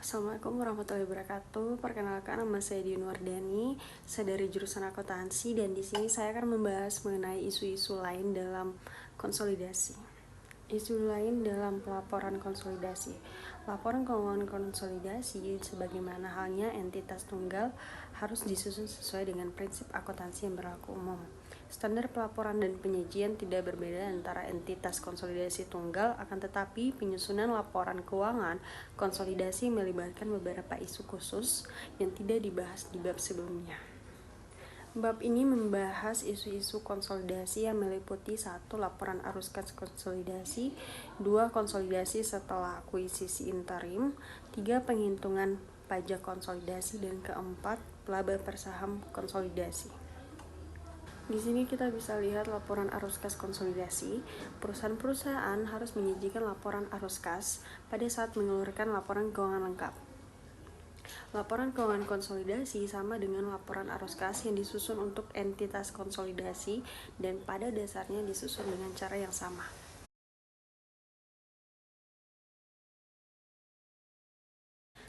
Assalamualaikum warahmatullahi wabarakatuh. Perkenalkan, nama saya Dian Wardani. Saya dari jurusan akuntansi dan di sini saya akan membahas mengenai isu-isu lain dalam konsolidasi. Isu lain dalam pelaporan konsolidasi. Laporan keuangan konsolidasi sebagaimana halnya entitas tunggal harus disusun sesuai dengan prinsip akuntansi yang berlaku umum. Standar pelaporan dan penyajian tidak berbeda antara entitas konsolidasi tunggal, akan tetapi penyusunan laporan keuangan konsolidasi melibatkan beberapa isu khusus yang tidak dibahas di bab sebelumnya. Bab ini membahas isu-isu konsolidasi yang meliputi 1. Laporan arus kas konsolidasi, 2. Konsolidasi setelah akuisisi interim, 3. Penghitungan pajak konsolidasi, dan keempat, laba per saham konsolidasi. Di sini kita bisa lihat laporan arus kas konsolidasi. Perusahaan-perusahaan harus menyajikan laporan arus kas pada saat mengeluarkan laporan keuangan lengkap. Laporan keuangan konsolidasi sama dengan laporan arus kas yang disusun untuk entitas konsolidasi dan pada dasarnya disusun dengan cara yang sama.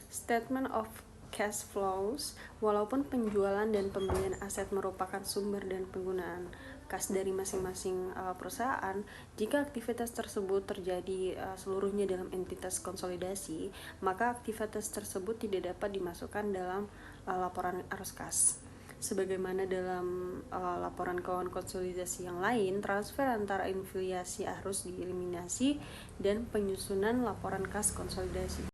Statement of cash flows. Walaupun penjualan dan pembelian aset merupakan sumber dan penggunaan kas dari masing-masing perusahaan, jika aktivitas tersebut terjadi seluruhnya dalam entitas konsolidasi, maka aktivitas tersebut tidak dapat dimasukkan dalam laporan arus kas. Sebagaimana dalam laporan keuangan konsolidasi yang lain, transfer antara afiliasi harus dieliminasi dan penyusunan laporan kas konsolidasi.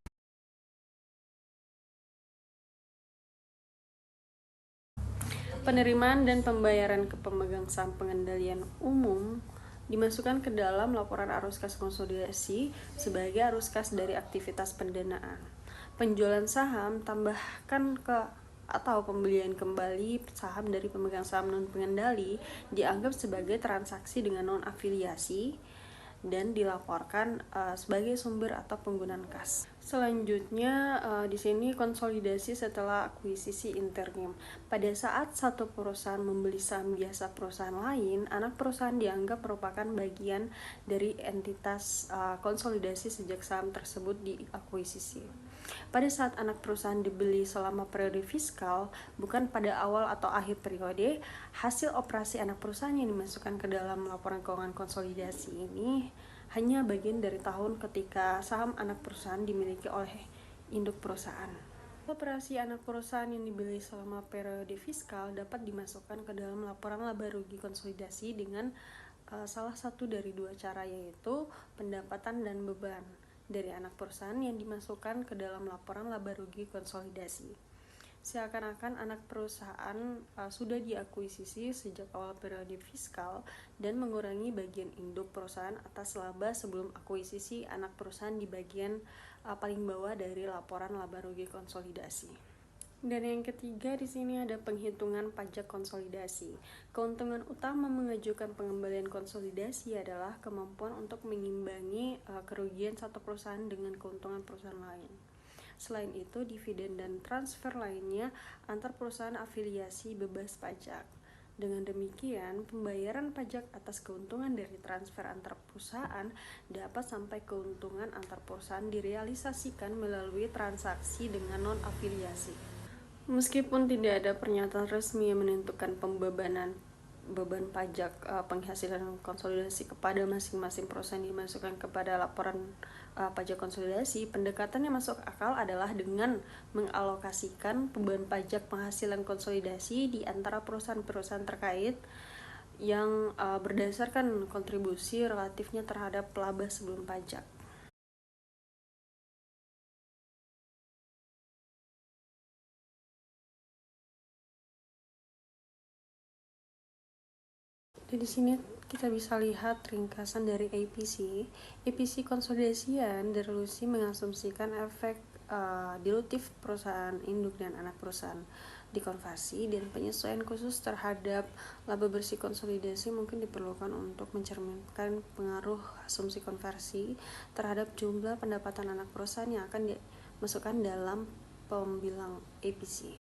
Penerimaan dan pembayaran ke pemegang saham pengendalian umum dimasukkan ke dalam laporan arus kas konsolidasi sebagai arus kas dari aktivitas pendanaan. Penjualan saham tambahkan ke atau pembelian kembali saham dari pemegang saham non pengendali dianggap sebagai transaksi dengan non afiliasi dan dilaporkan sebagai sumber atau penggunaan kas. Selanjutnya di sini konsolidasi setelah akuisisi interim. Pada saat satu perusahaan membeli saham jasa perusahaan lain, anak perusahaan dianggap merupakan bagian dari entitas konsolidasi sejak saham tersebut diakuisisi. Pada saat anak perusahaan dibeli selama periode fiskal, bukan pada awal atau akhir periode, hasil operasi anak perusahaan yang dimasukkan ke dalam laporan keuangan konsolidasi ini hanya bagian dari tahun ketika saham anak perusahaan dimiliki oleh induk perusahaan. Operasi anak perusahaan yang dibeli selama periode fiskal dapat dimasukkan ke dalam laporan laba rugi konsolidasi dengan salah satu dari dua cara, yaitu pendapatan dan beban dari anak perusahaan yang dimasukkan ke dalam laporan laba rugi konsolidasi. Seakan-akan anak perusahaan sudah diakuisisi sejak awal periode fiskal dan mengurangi bagian induk perusahaan atas laba sebelum akuisisi anak perusahaan di bagian paling bawah dari laporan laba rugi konsolidasi. Dan yang ketiga di sini ada penghitungan pajak konsolidasi. Keuntungan utama mengajukan pengembalian konsolidasi adalah kemampuan untuk mengimbangi kerugian satu perusahaan dengan keuntungan perusahaan lain. Selain itu, dividen dan transfer lainnya antar perusahaan afiliasi bebas pajak. Dengan demikian, pembayaran pajak atas keuntungan dari transfer antar perusahaan dapat sampai keuntungan antar perusahaan direalisasikan melalui transaksi dengan non-afiliasi. Meskipun tidak ada pernyataan resmi yang menentukan beban pajak penghasilan konsolidasi kepada masing-masing perusahaan dimasukkan kepada laporan pajak konsolidasi, pendekatan yang masuk akal adalah dengan mengalokasikan beban pajak penghasilan konsolidasi di antara perusahaan-perusahaan terkait yang berdasarkan kontribusi relatifnya terhadap laba sebelum pajak. Di sini kita bisa lihat ringkasan dari APC. APC konsolidasian delusi mengasumsikan efek dilutif perusahaan induk dan anak perusahaan dikonversi, dan penyesuaian khusus terhadap laba bersih konsolidasi mungkin diperlukan untuk mencerminkan pengaruh asumsi konversi terhadap jumlah pendapatan anak perusahaan yang akan dimasukkan dalam pembilang APC.